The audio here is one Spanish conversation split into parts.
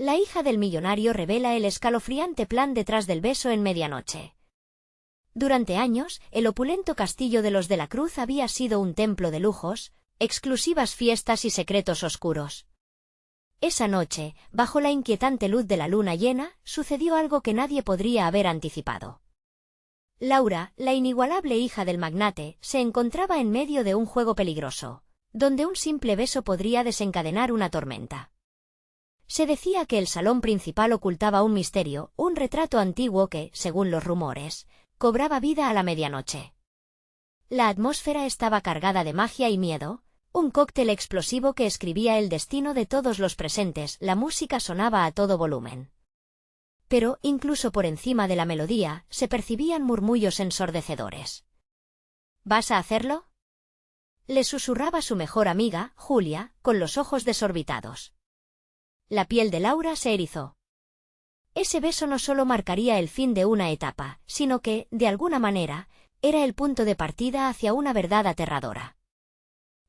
La hija del millonario revela el escalofriante plan detrás del beso en medianoche. Durante años, el opulento castillo de los de la Cruz había sido un templo de lujos, exclusivas fiestas y secretos oscuros. Esa noche, bajo la inquietante luz de la luna llena, sucedió algo que nadie podría haber anticipado. Laura, la inigualable hija del magnate, se encontraba en medio de un juego peligroso, donde un simple beso podría desencadenar una tormenta. Se decía que el salón principal ocultaba un misterio, un retrato antiguo que, según los rumores, cobraba vida a la medianoche. La atmósfera estaba cargada de magia y miedo, un cóctel explosivo que escribía el destino de todos los presentes, la música sonaba a todo volumen. Pero, incluso por encima de la melodía, se percibían murmullos ensordecedores. ¿Vas a hacerlo?, le susurraba su mejor amiga, Julia, con los ojos desorbitados. La piel de Laura se erizó. Ese beso no solo marcaría el fin de una etapa, sino que, de alguna manera, era el punto de partida hacia una verdad aterradora.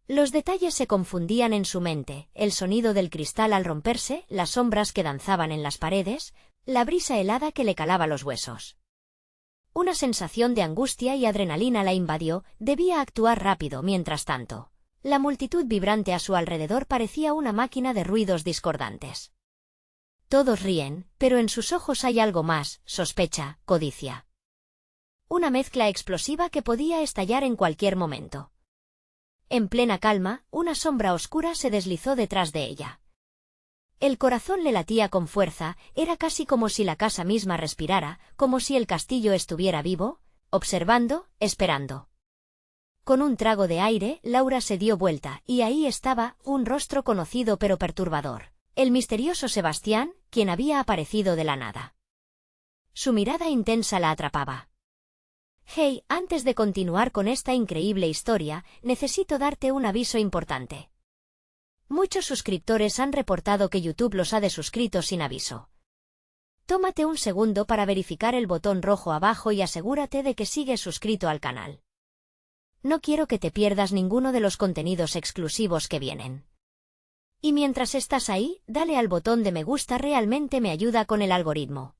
Los detalles se confundían en su mente, el sonido del cristal al romperse, las sombras que danzaban en las paredes, la brisa helada que le calaba los huesos. Una sensación de angustia y adrenalina la invadió, debía actuar rápido mientras tanto. La multitud vibrante a su alrededor parecía una máquina de ruidos discordantes. Todos ríen, pero en sus ojos hay algo más, sospecha, codicia. Una mezcla explosiva que podía estallar en cualquier momento. En plena calma, una sombra oscura se deslizó detrás de ella. El corazón le latía con fuerza, era casi como si la casa misma respirara, como si el castillo estuviera vivo, observando, esperando. Con un trago de aire, Laura se dio vuelta, y ahí estaba, un rostro conocido pero perturbador. El misterioso Sebastián, quien había aparecido de la nada. Su mirada intensa la atrapaba. «Hey, antes de continuar con esta increíble historia, necesito darte un aviso importante. Muchos suscriptores han reportado que YouTube los ha desuscrito sin aviso. Tómate un segundo para verificar el botón rojo abajo y asegúrate de que sigues suscrito al canal. No quiero que te pierdas ninguno de los contenidos exclusivos que vienen. Y mientras estás ahí, dale al botón de me gusta, realmente me ayuda con el algoritmo.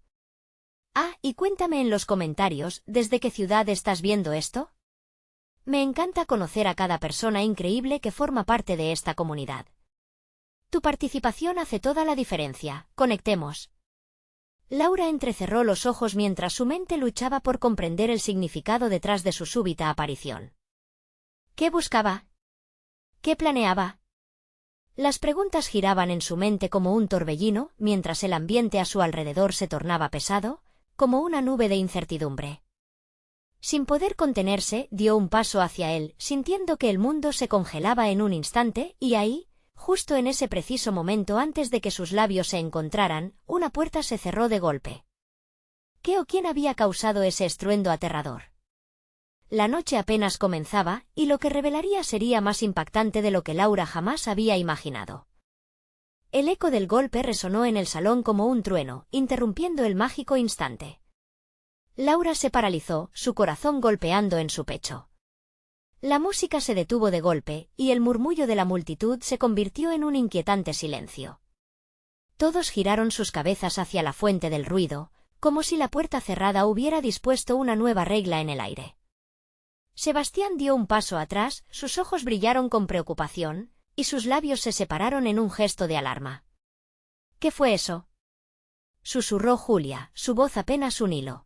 Ah, y cuéntame en los comentarios, ¿desde qué ciudad estás viendo esto? Me encanta conocer a cada persona increíble que forma parte de esta comunidad. Tu participación hace toda la diferencia, conectemos». Laura entrecerró los ojos mientras su mente luchaba por comprender el significado detrás de su súbita aparición. ¿Qué buscaba? ¿Qué planeaba? Las preguntas giraban en su mente como un torbellino, mientras el ambiente a su alrededor se tornaba pesado, como una nube de incertidumbre. Sin poder contenerse, dio un paso hacia él, sintiendo que el mundo se congelaba en un instante, y ahí, justo en ese preciso momento antes de que sus labios se encontraran, una puerta se cerró de golpe. ¿Qué o quién había causado ese estruendo aterrador? La noche apenas comenzaba, y lo que revelaría sería más impactante de lo que Laura jamás había imaginado. El eco del golpe resonó en el salón como un trueno, interrumpiendo el mágico instante. Laura se paralizó, su corazón golpeando en su pecho. La música se detuvo de golpe, y el murmullo de la multitud se convirtió en un inquietante silencio. Todos giraron sus cabezas hacia la fuente del ruido, como si la puerta cerrada hubiera dispuesto una nueva regla en el aire. Sebastián dio un paso atrás, sus ojos brillaron con preocupación, y sus labios se separaron en un gesto de alarma. «¿Qué fue eso?», susurró Julia, su voz apenas un hilo.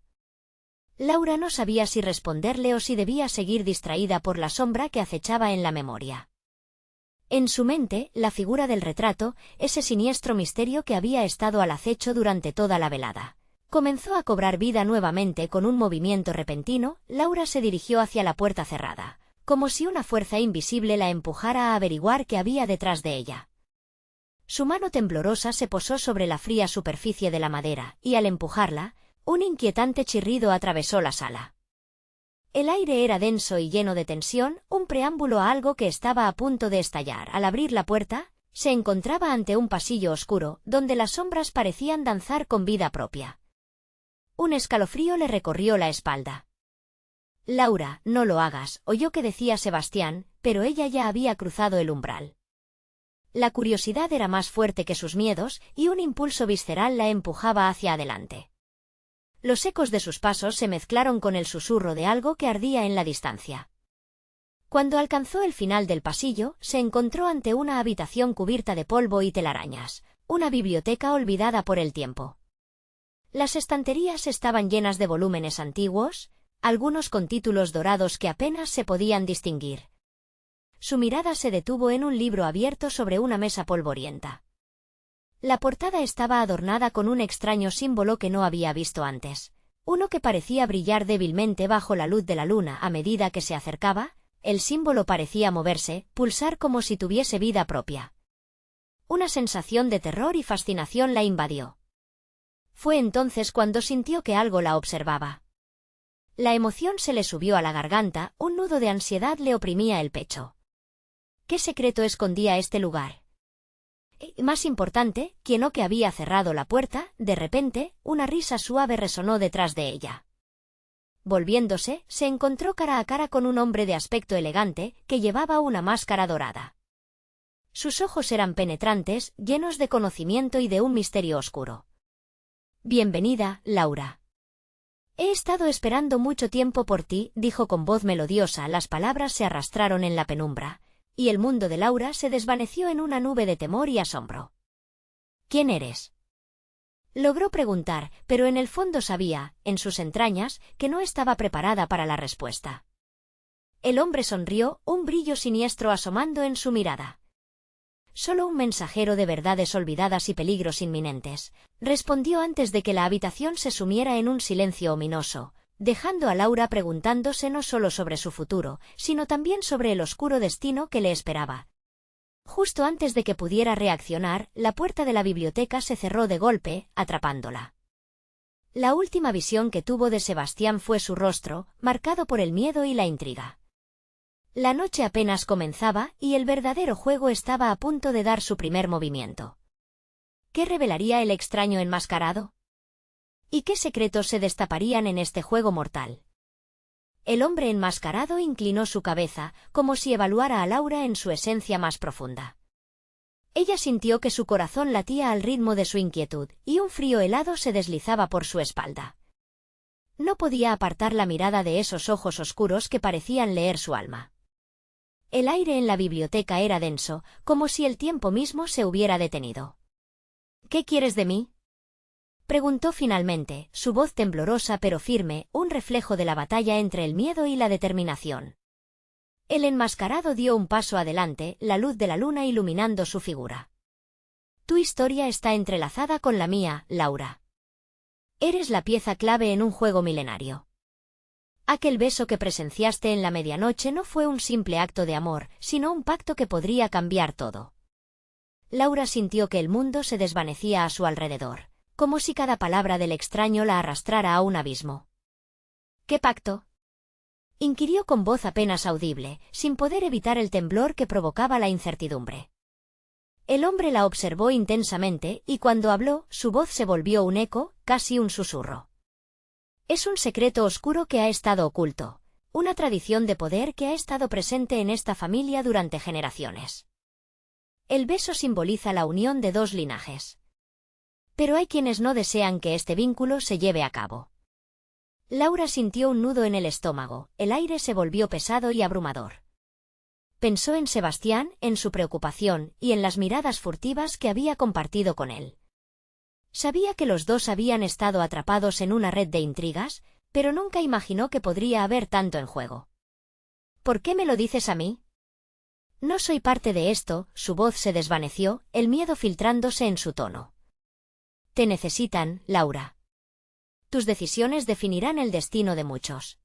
Laura no sabía si responderle o si debía seguir distraída por la sombra que acechaba en la memoria. En su mente, la figura del retrato, ese siniestro misterio que había estado al acecho durante toda la velada, comenzó a cobrar vida nuevamente. Con un movimiento repentino, Laura se dirigió hacia la puerta cerrada, como si una fuerza invisible la empujara a averiguar qué había detrás de ella. Su mano temblorosa se posó sobre la fría superficie de la madera, y al empujarla, un inquietante chirrido atravesó la sala. El aire era denso y lleno de tensión, un preámbulo a algo que estaba a punto de estallar. Al abrir la puerta, se encontraba ante un pasillo oscuro, donde las sombras parecían danzar con vida propia. Un escalofrío le recorrió la espalda. «Laura, no lo hagas», oyó que decía Sebastián, pero ella ya había cruzado el umbral. La curiosidad era más fuerte que sus miedos y un impulso visceral la empujaba hacia adelante. Los ecos de sus pasos se mezclaron con el susurro de algo que ardía en la distancia. Cuando alcanzó el final del pasillo, se encontró ante una habitación cubierta de polvo y telarañas, una biblioteca olvidada por el tiempo. Las estanterías estaban llenas de volúmenes antiguos, algunos con títulos dorados que apenas se podían distinguir. Su mirada se detuvo en un libro abierto sobre una mesa polvorienta. La portada estaba adornada con un extraño símbolo que no había visto antes, uno que parecía brillar débilmente bajo la luz de la luna. A medida que se acercaba, el símbolo parecía moverse, pulsar como si tuviese vida propia. Una sensación de terror y fascinación la invadió. Fue entonces cuando sintió que algo la observaba. La emoción se le subió a la garganta, un nudo de ansiedad le oprimía el pecho. ¿Qué secreto escondía este lugar? Y, más importante, ¿quién o que había cerrado la puerta? De repente, una risa suave resonó detrás de ella. Volviéndose, se encontró cara a cara con un hombre de aspecto elegante, que llevaba una máscara dorada. Sus ojos eran penetrantes, llenos de conocimiento y de un misterio oscuro. «Bienvenida, Laura. He estado esperando mucho tiempo por ti», dijo con voz melodiosa. Las palabras se arrastraron en la penumbra, y el mundo de Laura se desvaneció en una nube de temor y asombro. «¿Quién eres?», logró preguntar, pero en el fondo sabía, en sus entrañas, que no estaba preparada para la respuesta. El hombre sonrió, un brillo siniestro asomando en su mirada. «Solo un mensajero de verdades olvidadas y peligros inminentes», respondió antes de que la habitación se sumiera en un silencio ominoso, dejando a Laura preguntándose no solo sobre su futuro, sino también sobre el oscuro destino que le esperaba. Justo antes de que pudiera reaccionar, la puerta de la biblioteca se cerró de golpe, atrapándola. La última visión que tuvo de Sebastián fue su rostro, marcado por el miedo y la intriga. La noche apenas comenzaba, y el verdadero juego estaba a punto de dar su primer movimiento. ¿Qué revelaría el extraño enmascarado? ¿Y qué secretos se destaparían en este juego mortal? El hombre enmascarado inclinó su cabeza, como si evaluara a Laura en su esencia más profunda. Ella sintió que su corazón latía al ritmo de su inquietud, y un frío helado se deslizaba por su espalda. No podía apartar la mirada de esos ojos oscuros que parecían leer su alma. El aire en la biblioteca era denso, como si el tiempo mismo se hubiera detenido. «¿Qué quieres de mí?», preguntó finalmente, su voz temblorosa pero firme, un reflejo de la batalla entre el miedo y la determinación. El enmascarado dio un paso adelante, la luz de la luna iluminando su figura. «Tu historia está entrelazada con la mía, Laura. Eres la pieza clave en un juego milenario. Aquel beso que presenciaste en la medianoche no fue un simple acto de amor, sino un pacto que podría cambiar todo». Laura sintió que el mundo se desvanecía a su alrededor, como si cada palabra del extraño la arrastrara a un abismo. «¿Qué pacto?», inquirió con voz apenas audible, sin poder evitar el temblor que provocaba la incertidumbre. El hombre la observó intensamente, y cuando habló, su voz se volvió un eco, casi un susurro. «Es un secreto oscuro que ha estado oculto, una tradición de poder que ha estado presente en esta familia durante generaciones. El beso simboliza la unión de dos linajes. Pero hay quienes no desean que este vínculo se lleve a cabo». Laura sintió un nudo en el estómago, el aire se volvió pesado y abrumador. Pensó en Sebastián, en su preocupación, y en las miradas furtivas que había compartido con él. Sabía que los dos habían estado atrapados en una red de intrigas, pero nunca imaginó que podría haber tanto en juego. «¿Por qué me lo dices a mí?». «No soy parte de esto», su voz se desvaneció, el miedo filtrándose en su tono. «Te necesitan, Laura. Tus decisiones definirán el destino de muchos.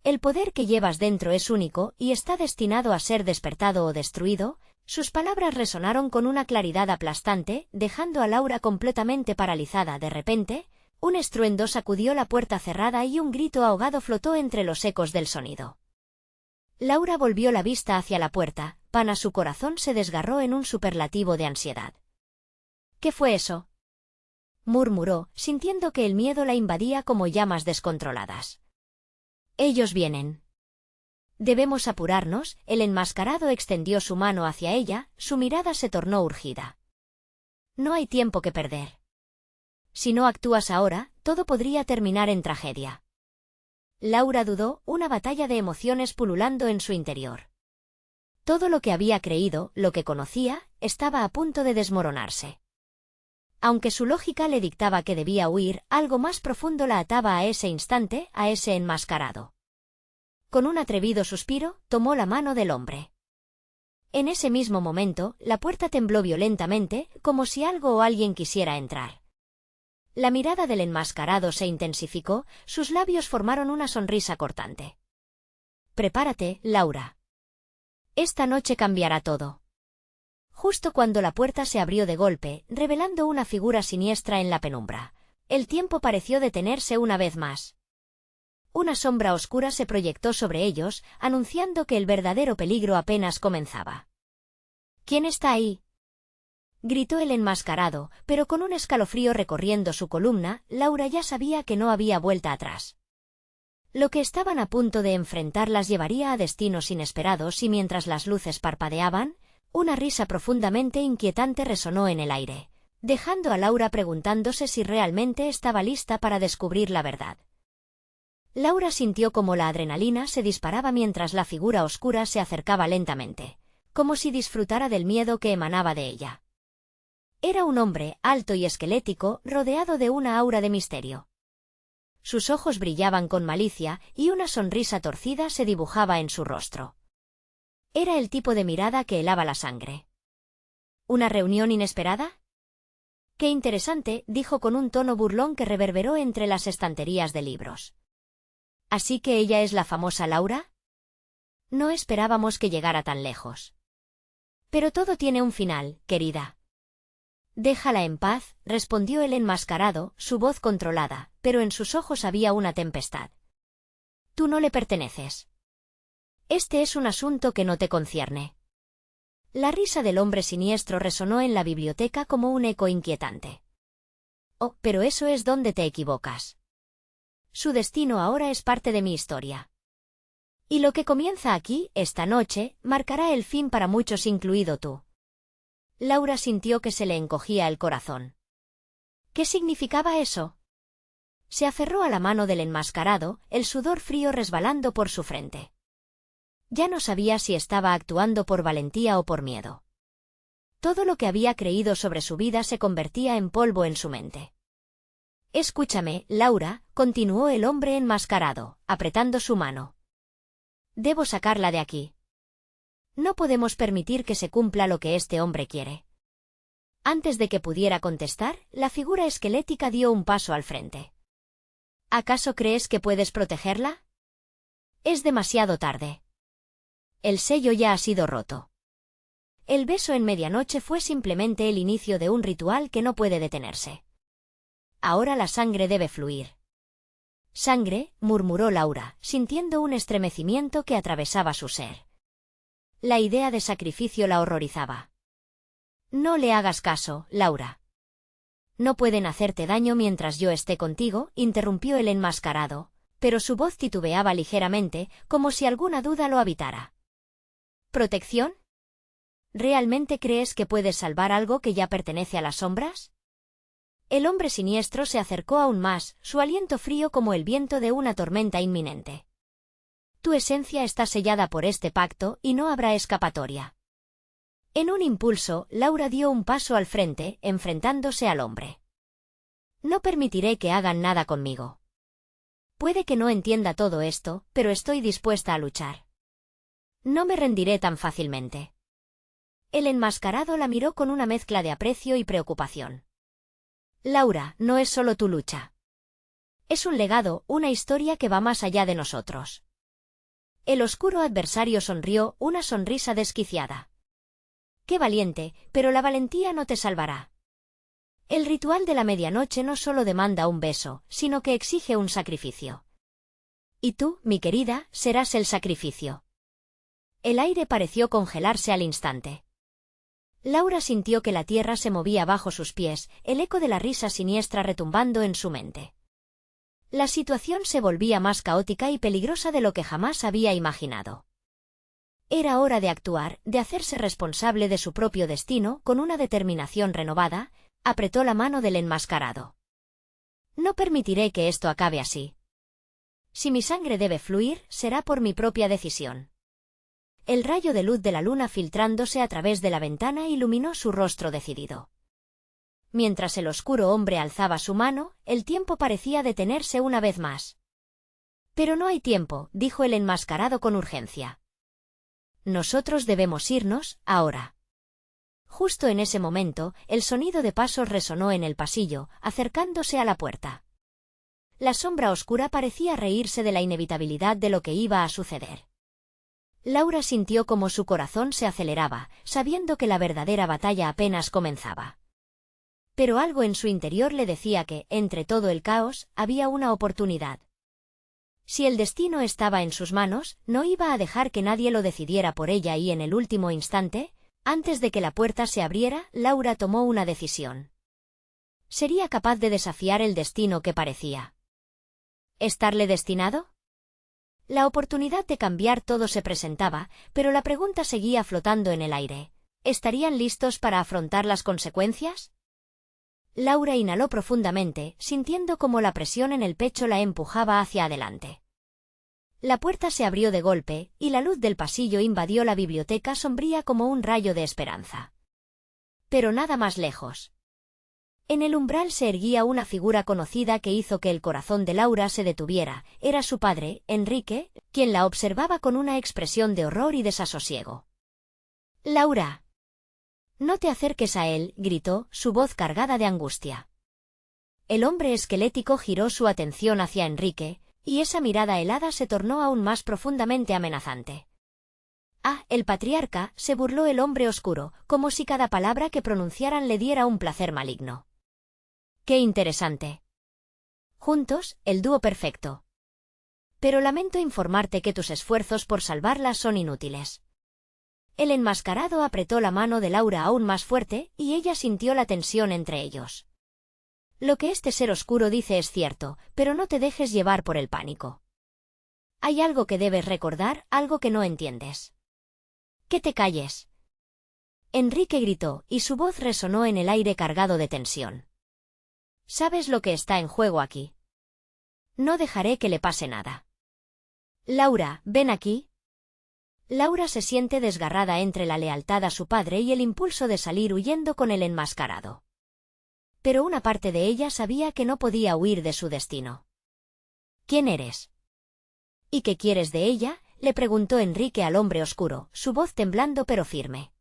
El poder que llevas dentro es único y está destinado a ser despertado o destruido». Sus palabras resonaron con una claridad aplastante, dejando a Laura completamente paralizada. De repente, un estruendo sacudió la puerta cerrada y un grito ahogado flotó entre los ecos del sonido. Laura volvió la vista hacia la puerta, su corazón se desgarró en un superlativo de ansiedad. «¿Qué fue eso?», murmuró, sintiendo que el miedo la invadía como llamas descontroladas. «Ellos vienen». Debemos apurarnos. El enmascarado extendió su mano hacia ella, su mirada se tornó urgida. No hay tiempo que perder. Si no actúas ahora, todo podría terminar en tragedia. Laura dudó, una batalla de emociones pululando en su interior. Todo lo que había creído, lo que conocía, estaba a punto de desmoronarse. Aunque su lógica le dictaba que debía huir, algo más profundo la ataba a ese instante, a ese enmascarado. Con un atrevido suspiro, tomó la mano del hombre. En ese mismo momento, la puerta tembló violentamente, como si algo o alguien quisiera entrar. La mirada del enmascarado se intensificó, sus labios formaron una sonrisa cortante. «Prepárate, Laura. Esta noche cambiará todo». Justo cuando la puerta se abrió de golpe, revelando una figura siniestra en la penumbra, el tiempo pareció detenerse una vez más. Una sombra oscura se proyectó sobre ellos, anunciando que el verdadero peligro apenas comenzaba. «¿Quién está ahí?», gritó el enmascarado, pero con un escalofrío recorriendo su columna, Laura ya sabía que no había vuelta atrás. Lo que estaban a punto de enfrentar las llevaría a destinos inesperados y mientras las luces parpadeaban, una risa profundamente inquietante resonó en el aire, dejando a Laura preguntándose si realmente estaba lista para descubrir la verdad. Laura sintió como la adrenalina se disparaba mientras la figura oscura se acercaba lentamente, como si disfrutara del miedo que emanaba de ella. Era un hombre, alto y esquelético, rodeado de una aura de misterio. Sus ojos brillaban con malicia y una sonrisa torcida se dibujaba en su rostro. Era el tipo de mirada que helaba la sangre. ¿Una reunión inesperada? «Qué interesante», dijo con un tono burlón que reverberó entre las estanterías de libros. «¿Así que ella es la famosa Laura?» «No esperábamos que llegara tan lejos». «Pero todo tiene un final, querida». «Déjala en paz», respondió el enmascarado, su voz controlada, pero en sus ojos había una tempestad. «Tú no le perteneces. Este es un asunto que no te concierne». La risa del hombre siniestro resonó en la biblioteca como un eco inquietante. «Oh, pero eso es donde te equivocas. Su destino ahora es parte de mi historia. Y lo que comienza aquí, esta noche, marcará el fin para muchos, incluido tú». Laura sintió que se le encogía el corazón. ¿Qué significaba eso? Se aferró a la mano del enmascarado, el sudor frío resbalando por su frente. Ya no sabía si estaba actuando por valentía o por miedo. Todo lo que había creído sobre su vida se convertía en polvo en su mente. «Escúchame, Laura», continuó el hombre enmascarado, apretando su mano. «Debo sacarla de aquí. No podemos permitir que se cumpla lo que este hombre quiere». Antes de que pudiera contestar, la figura esquelética dio un paso al frente. «¿Acaso crees que puedes protegerla? Es demasiado tarde. El sello ya ha sido roto. El beso en medianoche fue simplemente el inicio de un ritual que no puede detenerse. Ahora la sangre debe fluir». «Sangre», murmuró Laura, sintiendo un estremecimiento que atravesaba su ser. La idea de sacrificio la horrorizaba. «No le hagas caso, Laura. No pueden hacerte daño mientras yo esté contigo», interrumpió el enmascarado, pero su voz titubeaba ligeramente, como si alguna duda lo habitara. «¿Protección? ¿Realmente crees que puedes salvar algo que ya pertenece a las sombras?» El hombre siniestro se acercó aún más, su aliento frío como el viento de una tormenta inminente. «Tu esencia está sellada por este pacto y no habrá escapatoria». En un impulso, Laura dio un paso al frente, enfrentándose al hombre. «No permitiré que hagan nada conmigo. Puede que no entienda todo esto, pero estoy dispuesta a luchar. No me rendiré tan fácilmente». El enmascarado la miró con una mezcla de aprecio y preocupación. «Laura, no es solo tu lucha. Es un legado, una historia que va más allá de nosotros». El oscuro adversario sonrió, una sonrisa desquiciada. «Qué valiente, pero la valentía no te salvará. El ritual de la medianoche no solo demanda un beso, sino que exige un sacrificio. Y tú, mi querida, serás el sacrificio». El aire pareció congelarse al instante. Laura sintió que la tierra se movía bajo sus pies, el eco de la risa siniestra retumbando en su mente. La situación se volvía más caótica y peligrosa de lo que jamás había imaginado. Era hora de actuar, de hacerse responsable de su propio destino. Con una determinación renovada, apretó la mano del enmascarado. No permitiré que esto acabe así. Si mi sangre debe fluir, será por mi propia decisión. El rayo de luz de la luna filtrándose a través de la ventana iluminó su rostro decidido. Mientras el oscuro hombre alzaba su mano, el tiempo parecía detenerse una vez más. Pero no hay tiempo, dijo el enmascarado con urgencia. Nosotros debemos irnos, ahora. Justo en ese momento, el sonido de pasos resonó en el pasillo, acercándose a la puerta. La sombra oscura parecía reírse de la inevitabilidad de lo que iba a suceder. Laura sintió como su corazón se aceleraba, sabiendo que la verdadera batalla apenas comenzaba. Pero algo en su interior le decía que, entre todo el caos, había una oportunidad. Si el destino estaba en sus manos, no iba a dejar que nadie lo decidiera por ella y en el último instante, antes de que la puerta se abriera, Laura tomó una decisión. ¿Sería capaz de desafiar el destino que parecía estarle destinado? La oportunidad de cambiar todo se presentaba, pero la pregunta seguía flotando en el aire. ¿Estarían listos para afrontar las consecuencias? Laura inhaló profundamente, sintiendo cómo la presión en el pecho la empujaba hacia adelante. La puerta se abrió de golpe, y la luz del pasillo invadió la biblioteca sombría como un rayo de esperanza. Pero nada más lejos. En el umbral se erguía una figura conocida que hizo que el corazón de Laura se detuviera. Era su padre, Enrique, quien la observaba con una expresión de horror y desasosiego. «Laura. No te acerques a él», gritó, su voz cargada de angustia. El hombre esquelético giró su atención hacia Enrique, y esa mirada helada se tornó aún más profundamente amenazante. «Ah», el patriarca, se burló el hombre oscuro, como si cada palabra que pronunciaran le diera un placer maligno. «Qué interesante. Juntos, el dúo perfecto. Pero lamento informarte que tus esfuerzos por salvarla son inútiles». El enmascarado apretó la mano de Laura aún más fuerte, y ella sintió la tensión entre ellos. «Lo que este ser oscuro dice es cierto, pero no te dejes llevar por el pánico. Hay algo que debes recordar, algo que no entiendes. ¡Que te calles!». Enrique gritó, y su voz resonó en el aire cargado de tensión. «¿Sabes lo que está en juego aquí? No dejaré que le pase nada». «Laura, ven aquí». Laura se siente desgarrada entre la lealtad a su padre y el impulso de salir huyendo con el enmascarado. Pero una parte de ella sabía que no podía huir de su destino. «¿Quién eres? ¿Y qué quieres de ella?», le preguntó Enrique al hombre oscuro, su voz temblando pero firme.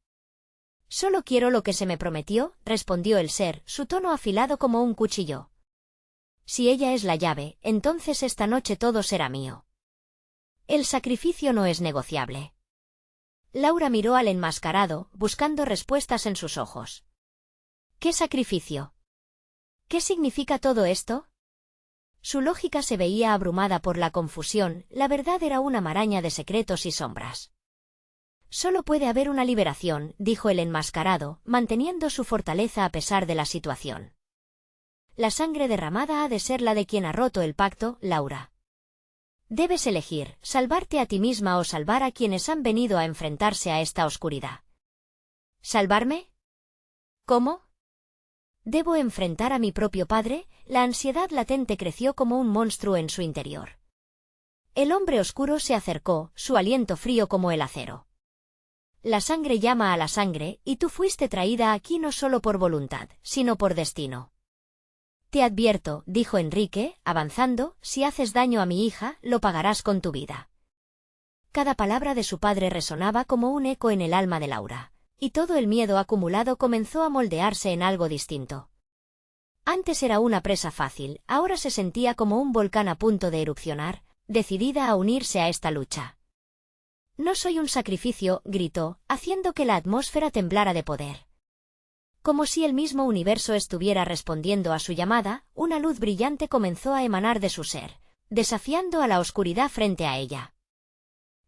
«Solo quiero lo que se me prometió», respondió el ser, su tono afilado como un cuchillo. «Si ella es la llave, entonces esta noche todo será mío. El sacrificio no es negociable». Laura miró al enmascarado, buscando respuestas en sus ojos. «¿Qué sacrificio? ¿Qué significa todo esto?». Su lógica se veía abrumada por la confusión, la verdad era una maraña de secretos y sombras. «Solo puede haber una liberación», dijo el enmascarado, manteniendo su fortaleza a pesar de la situación. «La sangre derramada ha de ser la de quien ha roto el pacto, Laura. Debes elegir, salvarte a ti misma o salvar a quienes han venido a enfrentarse a esta oscuridad». «¿Salvarme? ¿Cómo? ¿Debo enfrentar a mi propio padre?». La ansiedad latente creció como un monstruo en su interior. El hombre oscuro se acercó, su aliento frío como el acero. «La sangre llama a la sangre, y tú fuiste traída aquí no solo por voluntad, sino por destino. Te advierto», dijo Enrique, avanzando, «si haces daño a mi hija, lo pagarás con tu vida». Cada palabra de su padre resonaba como un eco en el alma de Laura, y todo el miedo acumulado comenzó a moldearse en algo distinto. Antes era una presa fácil, ahora se sentía como un volcán a punto de erupcionar, decidida a unirse a esta lucha. «No soy un sacrificio», gritó, haciendo que la atmósfera temblara de poder. Como si el mismo universo estuviera respondiendo a su llamada, una luz brillante comenzó a emanar de su ser, desafiando a la oscuridad frente a ella.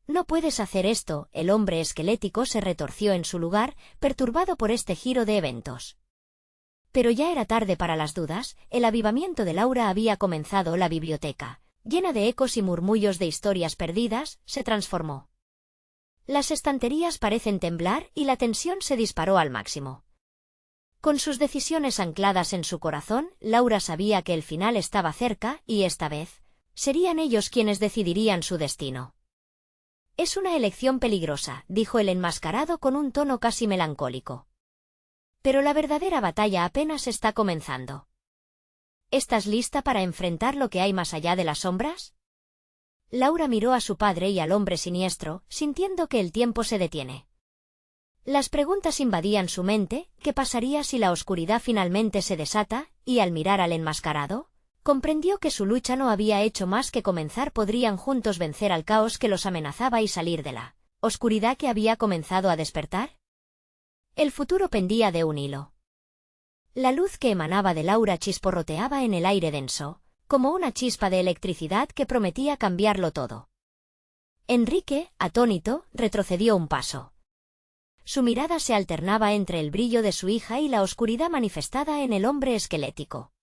«No puedes hacer esto», el hombre esquelético se retorció en su lugar, perturbado por este giro de eventos. Pero ya era tarde para las dudas, el avivamiento de Laura había comenzado. La biblioteca, llena de ecos y murmullos de historias perdidas, se transformó. Las estanterías parecen temblar y la tensión se disparó al máximo. Con sus decisiones ancladas en su corazón, Laura sabía que el final estaba cerca y esta vez, serían ellos quienes decidirían su destino. «Es una elección peligrosa», dijo el enmascarado con un tono casi melancólico. «Pero la verdadera batalla apenas está comenzando. ¿Estás lista para enfrentar lo que hay más allá de las sombras?» Laura miró a su padre y al hombre siniestro, sintiendo que el tiempo se detiene. Las preguntas invadían su mente: ¿qué pasaría si la oscuridad finalmente se desata? Y al mirar al enmascarado, comprendió que su lucha no había hecho más que comenzar. ¿Podrían juntos vencer al caos que los amenazaba y salir de la oscuridad que había comenzado a despertar? El futuro pendía de un hilo. La luz que emanaba de Laura chisporroteaba en el aire denso, como una chispa de electricidad que prometía cambiarlo todo. Enrique, atónito, retrocedió un paso. Su mirada se alternaba entre el brillo de su hija y la oscuridad manifestada en el hombre esquelético.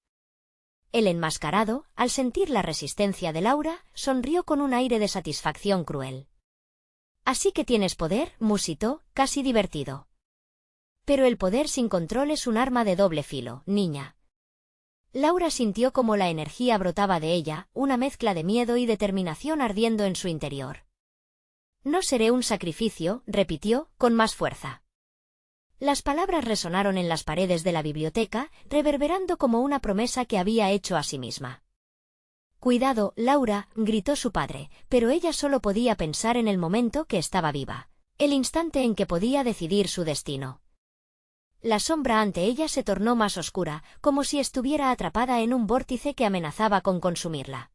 El enmascarado, al sentir la resistencia de Laura, sonrió con un aire de satisfacción cruel. «Así que tienes poder», musitó, casi divertido. «Pero el poder sin control es un arma de doble filo, niña». Laura sintió como la energía brotaba de ella, una mezcla de miedo y determinación ardiendo en su interior. «No seré un sacrificio», repitió, con más fuerza. Las palabras resonaron en las paredes de la biblioteca, reverberando como una promesa que había hecho a sí misma. «Cuidado, Laura», gritó su padre, pero ella solo podía pensar en el momento que estaba viva, el instante en que podía decidir su destino. La sombra ante ella se tornó más oscura, como si estuviera atrapada en un vórtice que amenazaba con consumirla.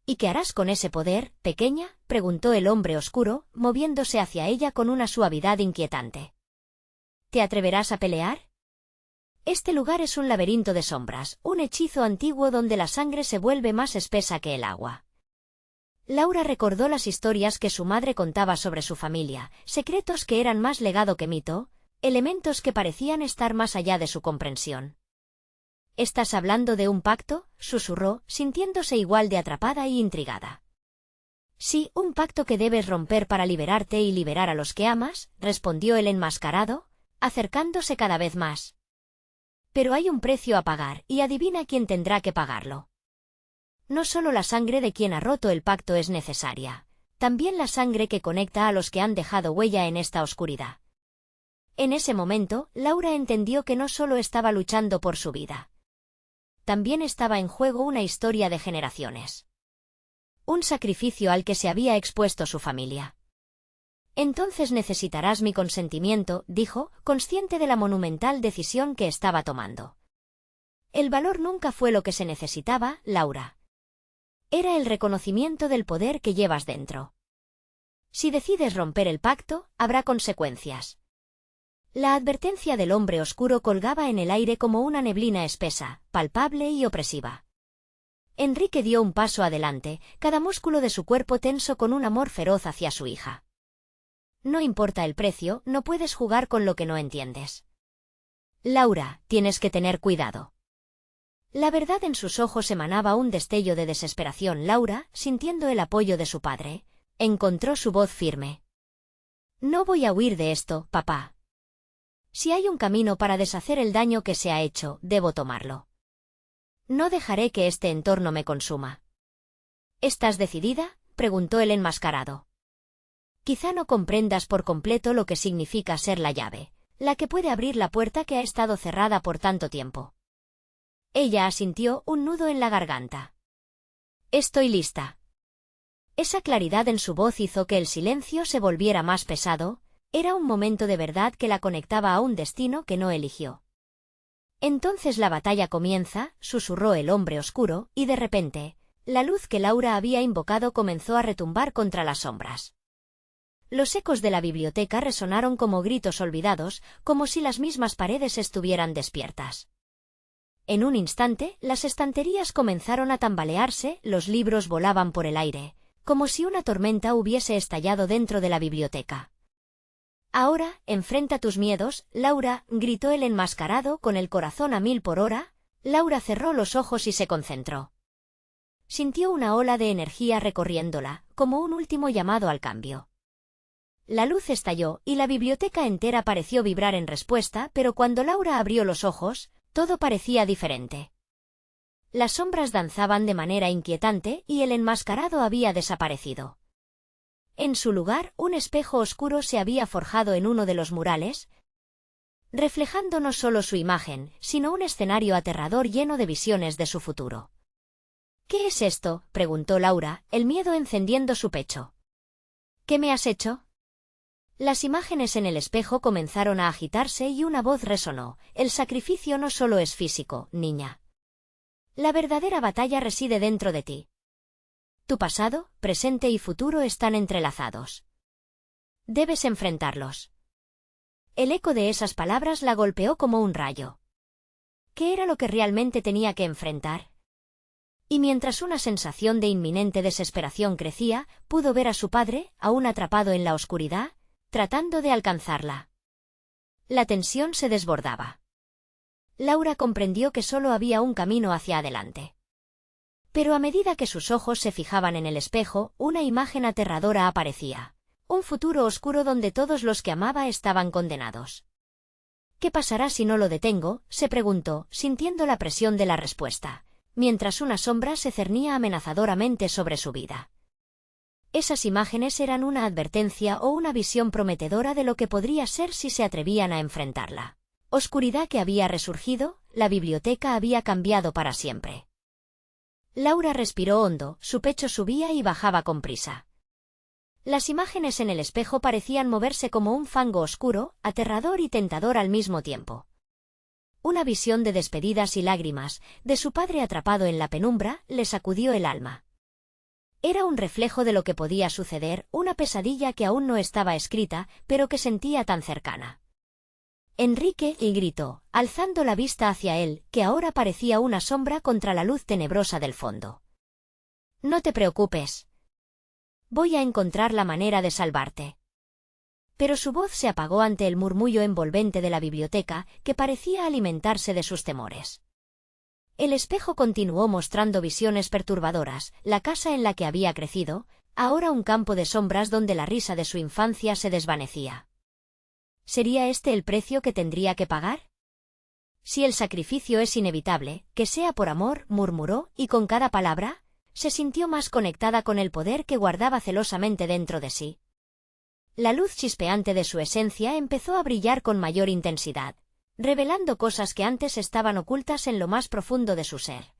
«¿Y qué harás con ese poder, pequeña?», preguntó el hombre oscuro, moviéndose hacia ella con una suavidad inquietante. «¿Te atreverás a pelear? Este lugar es un laberinto de sombras, un hechizo antiguo donde la sangre se vuelve más espesa que el agua». Laura recordó las historias que su madre contaba sobre su familia, secretos que eran más legado que mito, elementos que parecían estar más allá de su comprensión. «¿Estás hablando de un pacto?», susurró, sintiéndose igual de atrapada y intrigada. «Sí, un pacto que debes romper para liberarte y liberar a los que amas», respondió el enmascarado, acercándose cada vez más. «Pero hay un precio a pagar, y adivina quién tendrá que pagarlo. No solo la sangre de quien ha roto el pacto es necesaria, también la sangre que conecta a los que han dejado huella en esta oscuridad». En ese momento, Laura entendió que no solo estaba luchando por su vida. También estaba en juego una historia de generaciones. Un sacrificio al que se había expuesto su familia. «Entonces necesitarás mi consentimiento», dijo, consciente de la monumental decisión que estaba tomando. El valor nunca fue lo que se necesitaba, Laura. Era el reconocimiento del poder que llevas dentro. Si decides romper el pacto, habrá consecuencias. La advertencia del hombre oscuro colgaba en el aire como una neblina espesa, palpable y opresiva. Enrique dio un paso adelante, cada músculo de su cuerpo tenso con un amor feroz hacia su hija. «No importa el precio, no puedes jugar con lo que no entiendes. Laura, tienes que tener cuidado». La verdad en sus ojos emanaba un destello de desesperación. Laura, sintiendo el apoyo de su padre, encontró su voz firme. «No voy a huir de esto, papá. Si hay un camino para deshacer el daño que se ha hecho, debo tomarlo. No dejaré que este entorno me consuma». «¿Estás decidida?», preguntó el enmascarado. «Quizá no comprendas por completo lo que significa ser la llave, la que puede abrir la puerta que ha estado cerrada por tanto tiempo». Ella asintió, un nudo en la garganta. «Estoy lista». Esa claridad en su voz hizo que el silencio se volviera más pesado. Era un momento de verdad que la conectaba a un destino que no eligió. «Entonces la batalla comienza», susurró el hombre oscuro, y de repente, la luz que Laura había invocado comenzó a retumbar contra las sombras. Los ecos de la biblioteca resonaron como gritos olvidados, como si las mismas paredes estuvieran despiertas. En un instante, las estanterías comenzaron a tambalearse, los libros volaban por el aire, como si una tormenta hubiese estallado dentro de la biblioteca. Ahora, enfrenta tus miedos, Laura, gritó el enmascarado con el corazón a 1000 por hora. Laura cerró los ojos y se concentró. Sintió una ola de energía recorriéndola, como un último llamado al cambio. La luz estalló y la biblioteca entera pareció vibrar en respuesta, pero cuando Laura abrió los ojos, todo parecía diferente. Las sombras danzaban de manera inquietante y el enmascarado había desaparecido. En su lugar, un espejo oscuro se había forjado en uno de los murales, reflejando no solo su imagen, sino un escenario aterrador lleno de visiones de su futuro. ¿Qué es esto?, preguntó Laura, el miedo encendiendo su pecho. ¿Qué me has hecho? Las imágenes en el espejo comenzaron a agitarse y una voz resonó: el sacrificio no solo es físico, niña. La verdadera batalla reside dentro de ti. Tu pasado, presente y futuro están entrelazados. Debes enfrentarlos. El eco de esas palabras la golpeó como un rayo. ¿Qué era lo que realmente tenía que enfrentar? Y mientras una sensación de inminente desesperación crecía, pudo ver a su padre, aún atrapado en la oscuridad, tratando de alcanzarla. La tensión se desbordaba. Laura comprendió que solo había un camino hacia adelante. Pero a medida que sus ojos se fijaban en el espejo, una imagen aterradora aparecía. Un futuro oscuro donde todos los que amaba estaban condenados. ¿Qué pasará si no lo detengo?, se preguntó, sintiendo la presión de la respuesta, mientras una sombra se cernía amenazadoramente sobre su vida. Esas imágenes eran una advertencia o una visión prometedora de lo que podría ser si se atrevían a enfrentarla. Oscuridad que había resurgido, la biblioteca había cambiado para siempre. Laura respiró hondo, su pecho subía y bajaba con prisa. Las imágenes en el espejo parecían moverse como un fango oscuro, aterrador y tentador al mismo tiempo. Una visión de despedidas y lágrimas, de su padre atrapado en la penumbra, le sacudió el alma. Era un reflejo de lo que podía suceder, una pesadilla que aún no estaba escrita, pero que sentía tan cercana. Enrique, y gritó, alzando la vista hacia él, que ahora parecía una sombra contra la luz tenebrosa del fondo. No te preocupes. Voy a encontrar la manera de salvarte. Pero su voz se apagó ante el murmullo envolvente de la biblioteca, que parecía alimentarse de sus temores. El espejo continuó mostrando visiones perturbadoras, la casa en la que había crecido, ahora un campo de sombras donde la risa de su infancia se desvanecía. ¿Sería este el precio que tendría que pagar? Si el sacrificio es inevitable, que sea por amor, murmuró, y con cada palabra, se sintió más conectada con el poder que guardaba celosamente dentro de sí. La luz chispeante de su esencia empezó a brillar con mayor intensidad, revelando cosas que antes estaban ocultas en lo más profundo de su ser.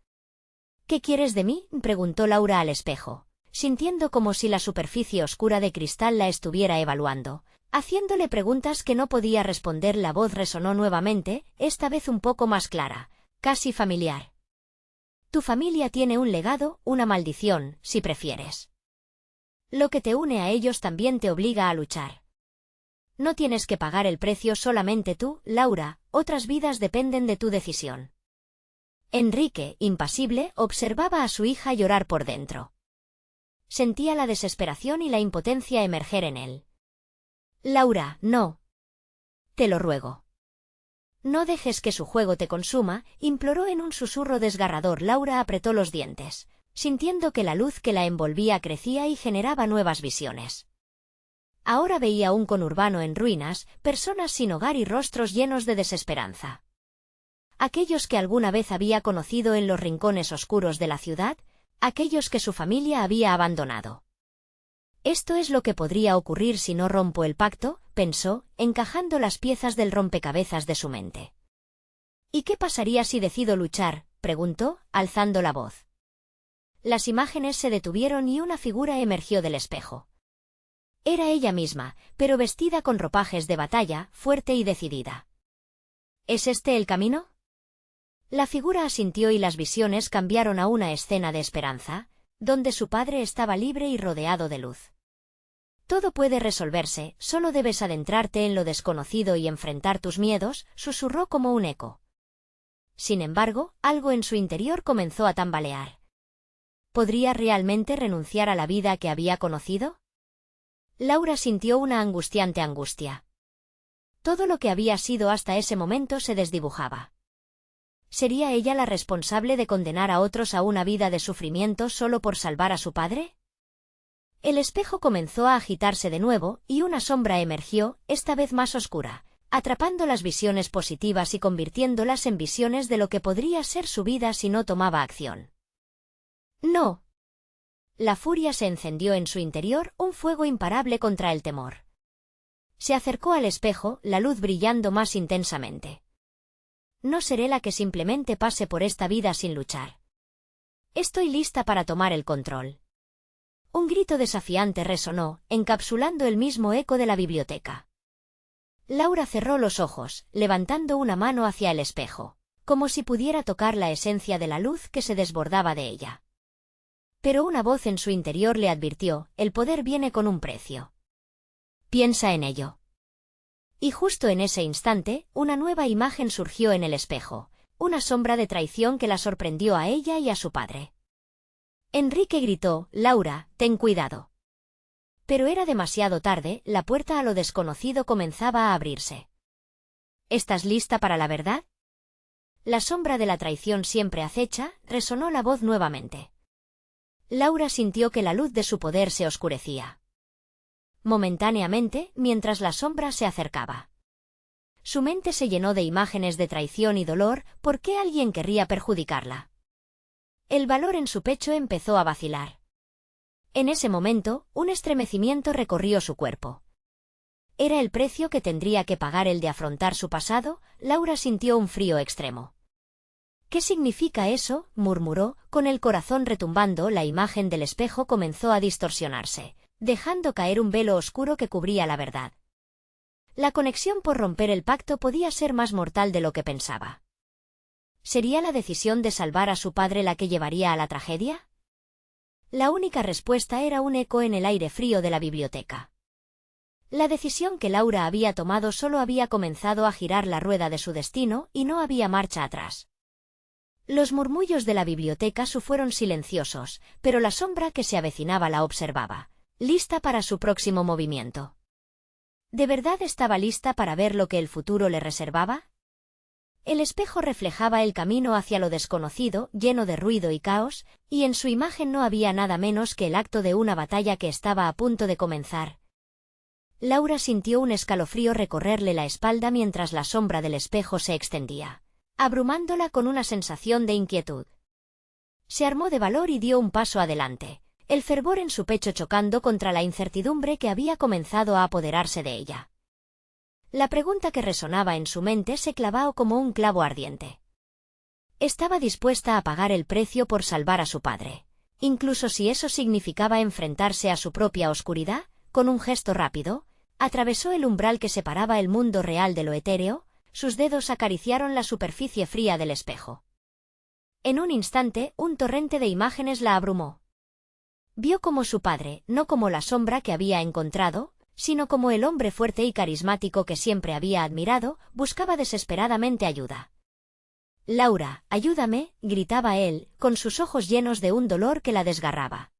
¿Qué quieres de mí?, preguntó Laura al espejo, sintiendo como si la superficie oscura de cristal la estuviera evaluando. Haciéndole preguntas que no podía responder, la voz resonó nuevamente, esta vez un poco más clara, casi familiar. Tu familia tiene un legado, una maldición, si prefieres. Lo que te une a ellos también te obliga a luchar. No tienes que pagar el precio solamente tú, Laura, otras vidas dependen de tu decisión. Enrique, impasible, observaba a su hija llorar por dentro. Sentía la desesperación y la impotencia emerger en él. Laura, no. Te lo ruego. No dejes que su juego te consuma, imploró en un susurro desgarrador. Laura apretó los dientes, sintiendo que la luz que la envolvía crecía y generaba nuevas visiones. Ahora veía un conurbano en ruinas, personas sin hogar y rostros llenos de desesperanza. Aquellos que alguna vez había conocido en los rincones oscuros de la ciudad, aquellos que su familia había abandonado. Esto es lo que podría ocurrir si no rompo el pacto, pensó, encajando las piezas del rompecabezas de su mente. ¿Y qué pasaría si decido luchar?, preguntó, alzando la voz. Las imágenes se detuvieron y una figura emergió del espejo. Era ella misma, pero vestida con ropajes de batalla, fuerte y decidida. ¿Es este el camino? La figura asintió y las visiones cambiaron a una escena de esperanza, donde su padre estaba libre y rodeado de luz. Todo puede resolverse, solo debes adentrarte en lo desconocido y enfrentar tus miedos, susurró como un eco. Sin embargo, algo en su interior comenzó a tambalear. ¿Podría realmente renunciar a la vida que había conocido? Laura sintió una angustiante angustia. Todo lo que había sido hasta ese momento se desdibujaba. ¿Sería ella la responsable de condenar a otros a una vida de sufrimiento solo por salvar a su padre? El espejo comenzó a agitarse de nuevo y una sombra emergió, esta vez más oscura, atrapando las visiones positivas y convirtiéndolas en visiones de lo que podría ser su vida si no tomaba acción. ¡No! La furia se encendió en su interior, un fuego imparable contra el temor. Se acercó al espejo, la luz brillando más intensamente. No seré la que simplemente pase por esta vida sin luchar. Estoy lista para tomar el control. Un grito desafiante resonó, encapsulando el mismo eco de la biblioteca. Laura cerró los ojos, levantando una mano hacia el espejo, como si pudiera tocar la esencia de la luz que se desbordaba de ella. Pero una voz en su interior le advirtió, el poder viene con un precio. Piensa en ello. Y justo en ese instante, una nueva imagen surgió en el espejo, una sombra de traición que la sorprendió a ella y a su padre. Enrique gritó, Laura, ten cuidado. Pero era demasiado tarde, la puerta a lo desconocido comenzaba a abrirse. ¿Estás lista para la verdad? La sombra de la traición siempre acecha, resonó la voz nuevamente. Laura sintió que la luz de su poder se oscurecía. Momentáneamente, mientras la sombra se acercaba. Su mente se llenó de imágenes de traición y dolor, ¿por qué alguien querría perjudicarla? El valor en su pecho empezó a vacilar. En ese momento, un estremecimiento recorrió su cuerpo. ¿Era el precio que tendría que pagar el de afrontar su pasado? Laura sintió un frío extremo. ¿Qué significa eso?, murmuró, con el corazón retumbando. La imagen del espejo comenzó a distorsionarse, dejando caer un velo oscuro que cubría la verdad. La conexión por romper el pacto podía ser más mortal de lo que pensaba. ¿Sería la decisión de salvar a su padre la que llevaría a la tragedia? La única respuesta era un eco en el aire frío de la biblioteca. La decisión que Laura había tomado solo había comenzado a girar la rueda de su destino y no había marcha atrás. Los murmullos de la biblioteca fueron silenciosos, pero la sombra que se avecinaba la observaba, lista para su próximo movimiento. ¿De verdad estaba lista para ver lo que el futuro le reservaba? El espejo reflejaba el camino hacia lo desconocido, lleno de ruido y caos, y en su imagen no había nada menos que el acto de una batalla que estaba a punto de comenzar. Laura sintió un escalofrío recorrerle la espalda mientras la sombra del espejo se extendía, abrumándola con una sensación de inquietud. Se armó de valor y dio un paso adelante, el fervor en su pecho chocando contra la incertidumbre que había comenzado a apoderarse de ella. La pregunta que resonaba en su mente se clavó como un clavo ardiente. Estaba dispuesta a pagar el precio por salvar a su padre, incluso si eso significaba enfrentarse a su propia oscuridad. Con un gesto rápido, atravesó el umbral que separaba el mundo real de lo etéreo, sus dedos acariciaron la superficie fría del espejo. En un instante, un torrente de imágenes la abrumó. Vio como su padre, no como la sombra que había encontrado, sino como el hombre fuerte y carismático que siempre había admirado, buscaba desesperadamente ayuda. «Laura, ayúdame», gritaba él, con sus ojos llenos de un dolor que la desgarraba.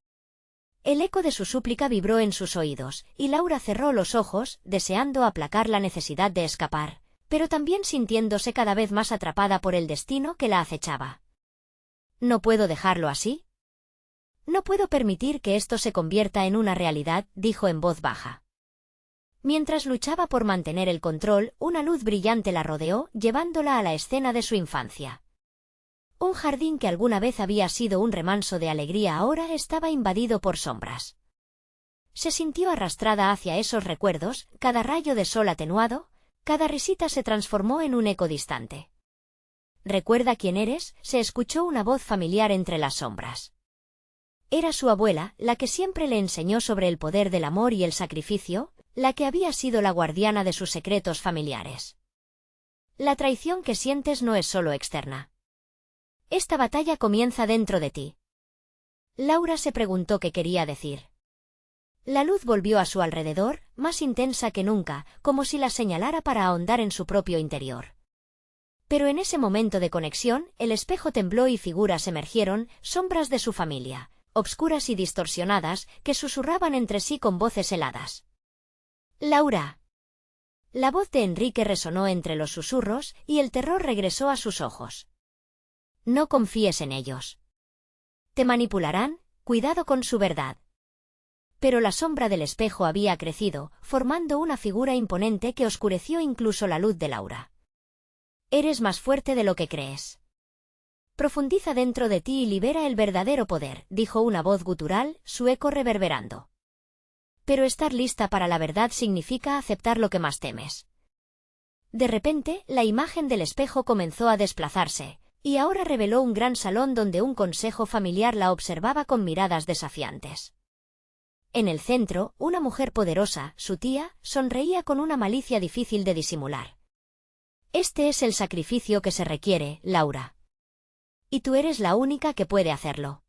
El eco de su súplica vibró en sus oídos, y Laura cerró los ojos, deseando aplacar la necesidad de escapar, pero también sintiéndose cada vez más atrapada por el destino que la acechaba. «¿No puedo dejarlo así? No puedo permitir que esto se convierta en una realidad», dijo en voz baja. Mientras luchaba por mantener el control, una luz brillante la rodeó, llevándola a la escena de su infancia. Un jardín que alguna vez había sido un remanso de alegría ahora estaba invadido por sombras. Se sintió arrastrada hacia esos recuerdos, cada rayo de sol atenuado, cada risita se transformó en un eco distante. «¿Recuerda quién eres?», se escuchó una voz familiar entre las sombras. Era su abuela, la que siempre le enseñó sobre el poder del amor y el sacrificio, la que había sido la guardiana de sus secretos familiares. «La traición que sientes no es solo externa. Esta batalla comienza dentro de ti». Laura se preguntó qué quería decir. La luz volvió a su alrededor, más intensa que nunca, como si la señalara para ahondar en su propio interior. Pero en ese momento de conexión, el espejo tembló y figuras emergieron, sombras de su familia, obscuras y distorsionadas, que susurraban entre sí con voces heladas. «Laura». La voz de Enrique resonó entre los susurros y el terror regresó a sus ojos. No confíes en ellos. Te manipularán, cuidado con su verdad. Pero la sombra del espejo había crecido, formando una figura imponente que oscureció incluso la luz de Laura. Eres más fuerte de lo que crees. Profundiza dentro de ti y libera el verdadero poder, dijo una voz gutural, su eco reverberando. Pero estar lista para la verdad significa aceptar lo que más temes. De repente, la imagen del espejo comenzó a desplazarse, y ahora reveló un gran salón donde un consejo familiar la observaba con miradas desafiantes. En el centro, una mujer poderosa, su tía, sonreía con una malicia difícil de disimular. Este es el sacrificio que se requiere, Laura. Y tú eres la única que puede hacerlo.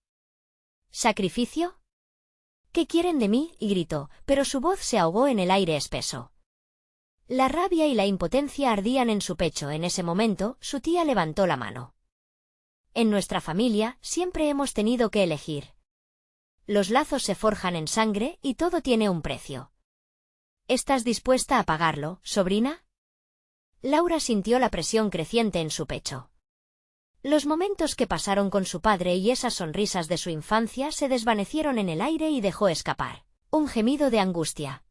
¿Sacrificio? ¿Qué quieren de mí?, y gritó, pero su voz se ahogó en el aire espeso. La rabia y la impotencia ardían en su pecho. En ese momento, su tía levantó la mano. En nuestra familia, siempre hemos tenido que elegir. Los lazos se forjan en sangre y todo tiene un precio. ¿Estás dispuesta a pagarlo, sobrina? Laura sintió la presión creciente en su pecho. Los momentos que pasaron con su padre y esas sonrisas de su infancia se desvanecieron en el aire y dejó escapar un gemido de angustia.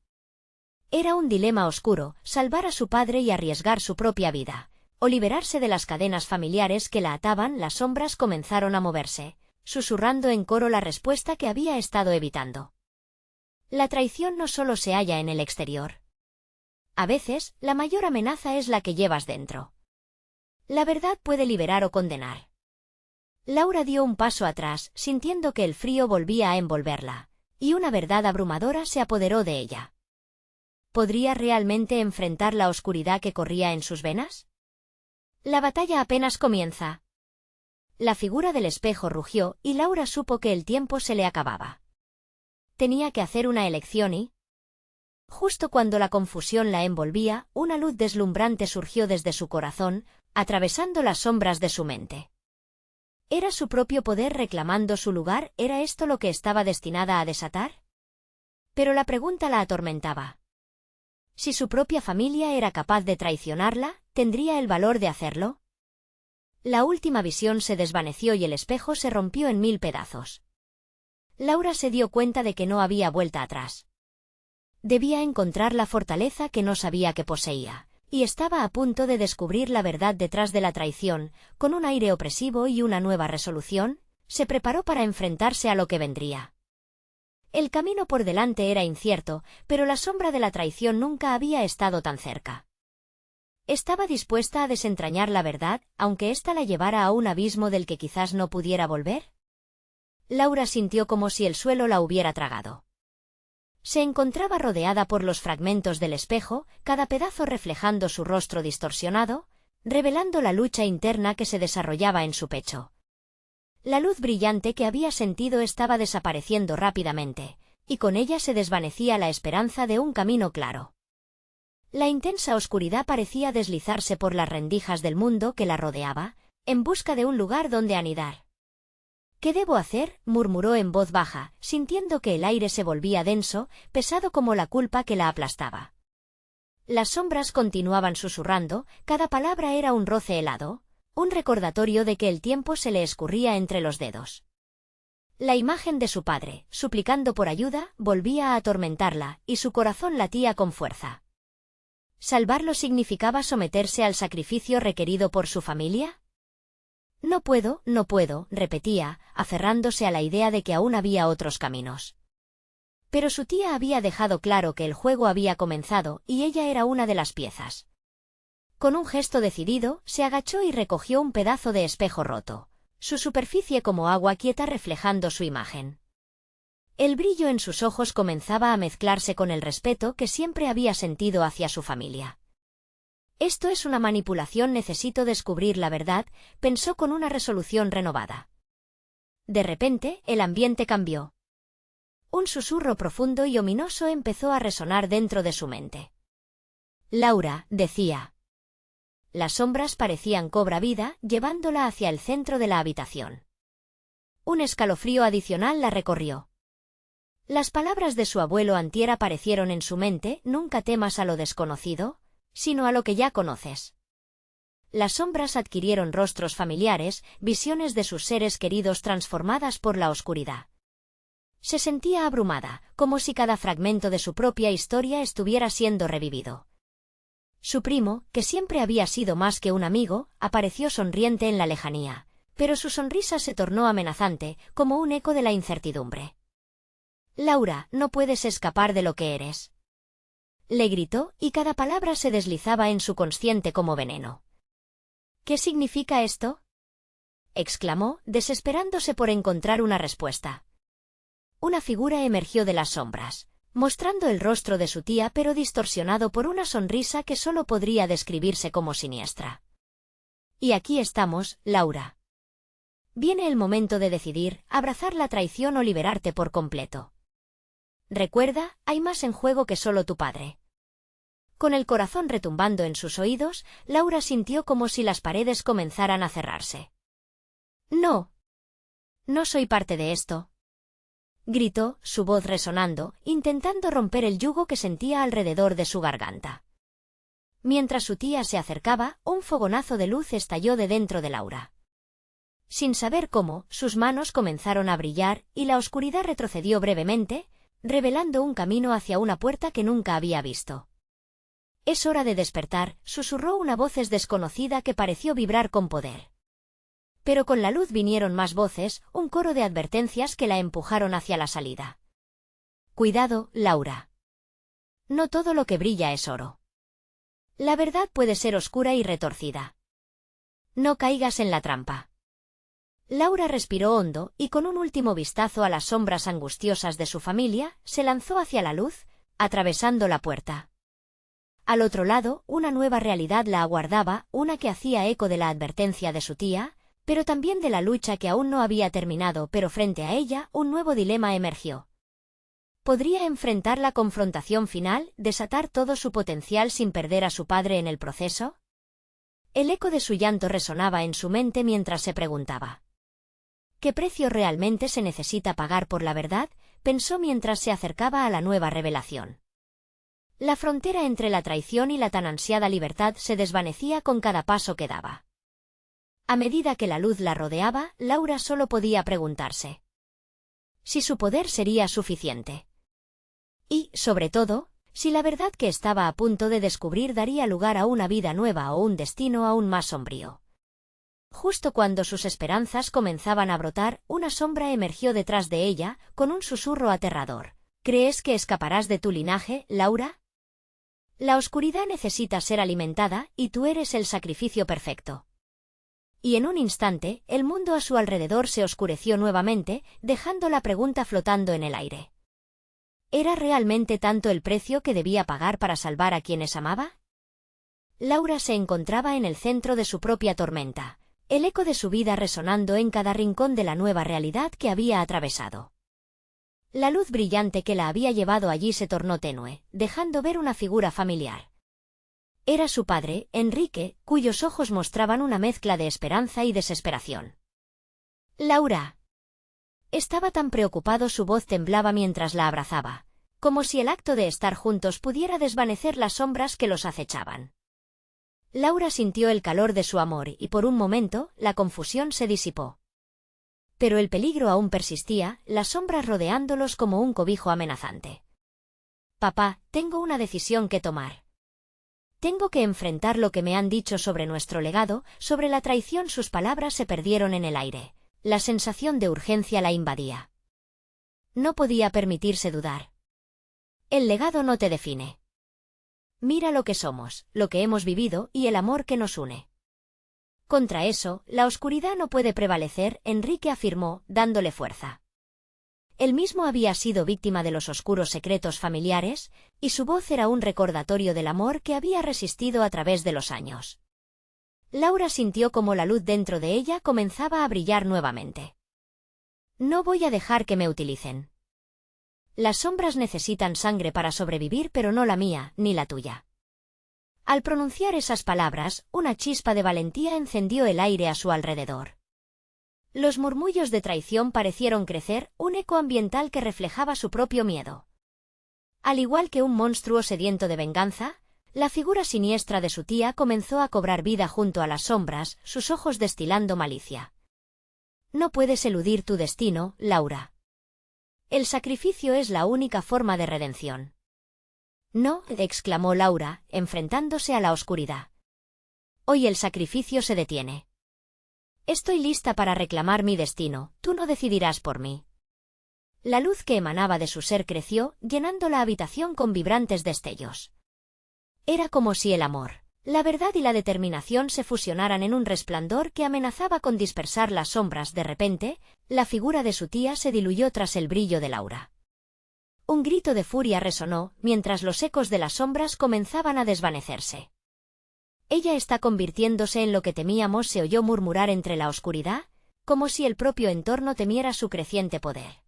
Era un dilema oscuro, salvar a su padre y arriesgar su propia vida, o liberarse de las cadenas familiares que la ataban. Las sombras comenzaron a moverse, susurrando en coro la respuesta que había estado evitando. La traición no solo se halla en el exterior. A veces, la mayor amenaza es la que llevas dentro. La verdad puede liberar o condenar. Laura dio un paso atrás, sintiendo que el frío volvía a envolverla, y una verdad abrumadora se apoderó de ella. ¿Podría realmente enfrentar la oscuridad que corría en sus venas? La batalla apenas comienza. La figura del espejo rugió y Laura supo que el tiempo se le acababa. Tenía que hacer una elección y... Justo cuando la confusión la envolvía, una luz deslumbrante surgió desde su corazón, atravesando las sombras de su mente. ¿Era su propio poder reclamando su lugar? ¿Era esto lo que estaba destinada a desatar? Pero la pregunta la atormentaba. Si su propia familia era capaz de traicionarla, ¿tendría el valor de hacerlo? La última visión se desvaneció y el espejo se rompió en 1000 pedazos. Laura se dio cuenta de que no había vuelta atrás. Debía encontrar la fortaleza que no sabía que poseía. Y estaba a punto de descubrir la verdad detrás de la traición. Con un aire opresivo y una nueva resolución, se preparó para enfrentarse a lo que vendría. El camino por delante era incierto, pero la sombra de la traición nunca había estado tan cerca. Estaba dispuesta a desentrañar la verdad, aunque ésta la llevara a un abismo del que quizás no pudiera volver. Laura sintió como si el suelo la hubiera tragado. Se encontraba rodeada por los fragmentos del espejo, cada pedazo reflejando su rostro distorsionado, revelando la lucha interna que se desarrollaba en su pecho. La luz brillante que había sentido estaba desapareciendo rápidamente, y con ella se desvanecía la esperanza de un camino claro. La intensa oscuridad parecía deslizarse por las rendijas del mundo que la rodeaba, en busca de un lugar donde anidar. ¿Qué debo hacer?, murmuró en voz baja, sintiendo que el aire se volvía denso, pesado como la culpa que la aplastaba. Las sombras continuaban susurrando, cada palabra era un roce helado, un recordatorio de que el tiempo se le escurría entre los dedos. La imagen de su padre, suplicando por ayuda, volvía a atormentarla, y su corazón latía con fuerza. ¿Salvarlo significaba someterse al sacrificio requerido por su familia? No puedo, repetía, aferrándose a la idea de que aún había otros caminos. Pero su tía había dejado claro que el juego había comenzado y ella era una de las piezas. Con un gesto decidido, se agachó y recogió un pedazo de espejo roto, su superficie como agua quieta reflejando su imagen. El brillo en sus ojos comenzaba a mezclarse con el respeto que siempre había sentido hacia su familia. Esto es una manipulación, necesito descubrir la verdad, pensó con una resolución renovada. De repente, el ambiente cambió. Un susurro profundo y ominoso empezó a resonar dentro de su mente. Laura, decía. Las sombras parecían cobrar vida, llevándola hacia el centro de la habitación. Un escalofrío adicional la recorrió. Las palabras de su abuelo antier aparecieron en su mente, nunca temas a lo desconocido, sino a lo que ya conoces. Las sombras adquirieron rostros familiares, visiones de sus seres queridos transformadas por la oscuridad. Se sentía abrumada, como si cada fragmento de su propia historia estuviera siendo revivido. Su primo, que siempre había sido más que un amigo, apareció sonriente en la lejanía, pero su sonrisa se tornó amenazante, como un eco de la incertidumbre. «Laura, no puedes escapar de lo que eres», le gritó, y cada palabra se deslizaba en su consciente como veneno. «¿Qué significa esto?», exclamó, desesperándose por encontrar una respuesta. Una figura emergió de las sombras, mostrando el rostro de su tía pero distorsionado por una sonrisa que solo podría describirse como siniestra. «Y aquí estamos, Laura. Viene el momento de decidir, abrazar la traición o liberarte por completo. Recuerda, hay más en juego que solo tu padre». Con el corazón retumbando en sus oídos, Laura sintió como si las paredes comenzaran a cerrarse. «No. No soy parte de esto», gritó, su voz resonando, intentando romper el yugo que sentía alrededor de su garganta. Mientras su tía se acercaba, un fogonazo de luz estalló de dentro de Laura. Sin saber cómo, sus manos comenzaron a brillar y la oscuridad retrocedió brevemente, revelando un camino hacia una puerta que nunca había visto. «Es hora de despertar», susurró una voz desconocida que pareció vibrar con poder. Pero con la luz vinieron más voces, un coro de advertencias que la empujaron hacia la salida. «Cuidado, Laura. No todo lo que brilla es oro. La verdad puede ser oscura y retorcida. No caigas en la trampa». Laura respiró hondo y con un último vistazo a las sombras angustiosas de su familia, se lanzó hacia la luz, atravesando la puerta. Al otro lado, una nueva realidad la aguardaba, una que hacía eco de la advertencia de su tía, pero también de la lucha que aún no había terminado, pero frente a ella, un nuevo dilema emergió. ¿Podría enfrentar la confrontación final, desatar todo su potencial sin perder a su padre en el proceso? El eco de su llanto resonaba en su mente mientras se preguntaba. ¿Qué precio realmente se necesita pagar por la verdad?, pensó mientras se acercaba a la nueva revelación. La frontera entre la traición y la tan ansiada libertad se desvanecía con cada paso que daba. A medida que la luz la rodeaba, Laura solo podía preguntarse si su poder sería suficiente. Y, sobre todo, si la verdad que estaba a punto de descubrir daría lugar a una vida nueva o un destino aún más sombrío. Justo cuando sus esperanzas comenzaban a brotar, una sombra emergió detrás de ella, con un susurro aterrador. ¿Crees que escaparás de tu linaje, Laura? La oscuridad necesita ser alimentada, y tú eres el sacrificio perfecto. Y en un instante, el mundo a su alrededor se oscureció nuevamente, dejando la pregunta flotando en el aire. ¿Era realmente tanto el precio que debía pagar para salvar a quienes amaba? Laura se encontraba en el centro de su propia tormenta, el eco de su vida resonando en cada rincón de la nueva realidad que había atravesado. La luz brillante que la había llevado allí se tornó tenue, dejando ver una figura familiar. Era su padre, Enrique, cuyos ojos mostraban una mezcla de esperanza y desesperación. «Laura». Estaba tan preocupado, su voz temblaba mientras la abrazaba, como si el acto de estar juntos pudiera desvanecer las sombras que los acechaban. Laura sintió el calor de su amor y por un momento, la confusión se disipó. Pero el peligro aún persistía, las sombras rodeándolos como un cobijo amenazante. «Papá, tengo una decisión que tomar. Tengo que enfrentar lo que me han dicho sobre nuestro legado, sobre la traición». Sus palabras se perdieron en el aire. La sensación de urgencia la invadía. No podía permitirse dudar. «El legado no te define. Mira lo que somos, lo que hemos vivido y el amor que nos une. Contra eso, la oscuridad no puede prevalecer», Enrique afirmó, dándole fuerza. Él mismo había sido víctima de los oscuros secretos familiares, y su voz era un recordatorio del amor que había resistido a través de los años. Laura sintió como la luz dentro de ella comenzaba a brillar nuevamente. «No voy a dejar que me utilicen. Las sombras necesitan sangre para sobrevivir, pero no la mía, ni la tuya». Al pronunciar esas palabras, una chispa de valentía encendió el aire a su alrededor. Los murmullos de traición parecieron crecer, un eco ambiental que reflejaba su propio miedo. Al igual que un monstruo sediento de venganza, La figura siniestra de su tía comenzó a cobrar vida junto a las sombras, sus ojos destilando malicia. No puedes eludir tu destino, Laura. El sacrificio es la única forma de redención. No, exclamó Laura, enfrentándose a la oscuridad. Hoy el sacrificio se detiene. Estoy lista para reclamar mi destino, tú no decidirás por mí. La luz que emanaba de su ser creció, llenando la habitación con vibrantes destellos. Era como si el amor, la verdad y la determinación se fusionaran en un resplandor que amenazaba con dispersar las sombras. De repente, la figura de su tía se diluyó tras el brillo de Laura. Un grito de furia resonó, mientras los ecos de las sombras comenzaban a desvanecerse. Ella está convirtiéndose en lo que temíamos, se oyó murmurar entre la oscuridad, como si el propio entorno temiera su creciente poder.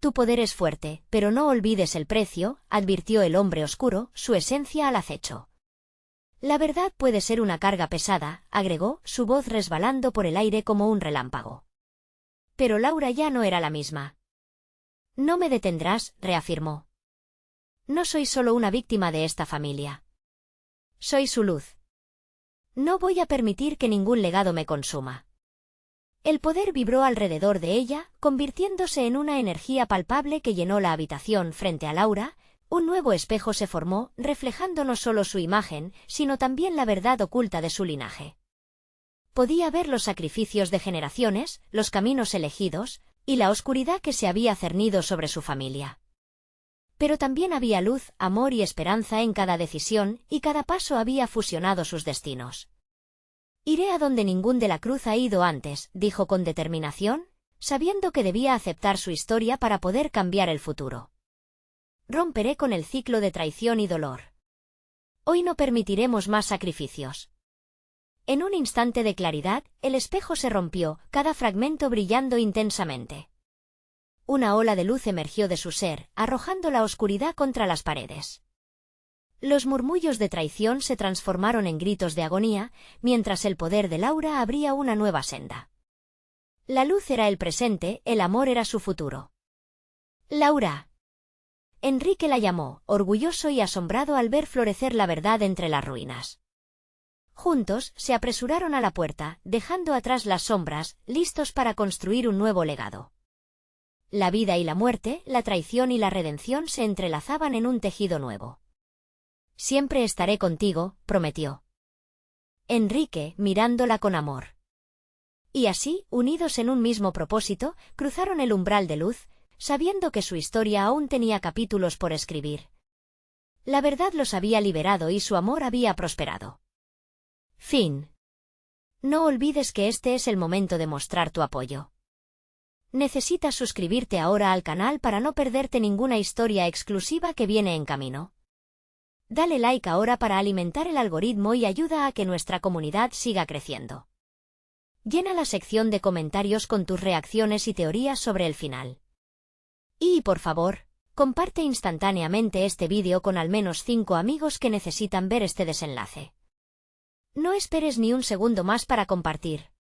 Tu poder es fuerte, pero no olvides el precio, advirtió el hombre oscuro, su esencia al acecho. La verdad puede ser una carga pesada, agregó, su voz resbalando por el aire como un relámpago. Pero Laura ya no era la misma. No me detendrás, reafirmó. No soy solo una víctima de esta familia. Soy su luz. No voy a permitir que ningún legado me consuma. El poder vibró alrededor de ella, convirtiéndose en una energía palpable que llenó la habitación. Frente a Laura, un nuevo espejo se formó, reflejando no solo su imagen, sino también la verdad oculta de su linaje. Podía ver los sacrificios de generaciones, los caminos elegidos, y la oscuridad que se había cernido sobre su familia. Pero también había luz, amor y esperanza en cada decisión, y cada paso había fusionado sus destinos. Iré a donde ningún de la Cruz ha ido antes, dijo con determinación, sabiendo que debía aceptar su historia para poder cambiar el futuro. Romperé con el ciclo de traición y dolor. Hoy no permitiremos más sacrificios. En un instante de claridad, el espejo se rompió, cada fragmento brillando intensamente. Una ola de luz emergió de su ser, arrojando la oscuridad contra las paredes. Los murmullos de traición se transformaron en gritos de agonía, mientras el poder de Laura abría una nueva senda. La luz era el presente, el amor era su futuro. Laura. Enrique la llamó, orgulloso y asombrado al ver florecer la verdad entre las ruinas. Juntos, se apresuraron a la puerta, dejando atrás las sombras, listos para construir un nuevo legado. La vida y la muerte, la traición y la redención se entrelazaban en un tejido nuevo. Siempre estaré contigo, prometió. Enrique, mirándola con amor. Y así, unidos en un mismo propósito, cruzaron el umbral de luz, sabiendo que su historia aún tenía capítulos por escribir. La verdad los había liberado y su amor había prosperado. Fin. No olvides que este es el momento de mostrar tu apoyo. Necesitas suscribirte ahora al canal para no perderte ninguna historia exclusiva que viene en camino. Dale like ahora para alimentar el algoritmo y ayuda a que nuestra comunidad siga creciendo. Llena la sección de comentarios con tus reacciones y teorías sobre el final. Y, por favor, comparte instantáneamente este vídeo con al menos 5 amigos que necesitan ver este desenlace. No esperes ni un segundo más para compartir.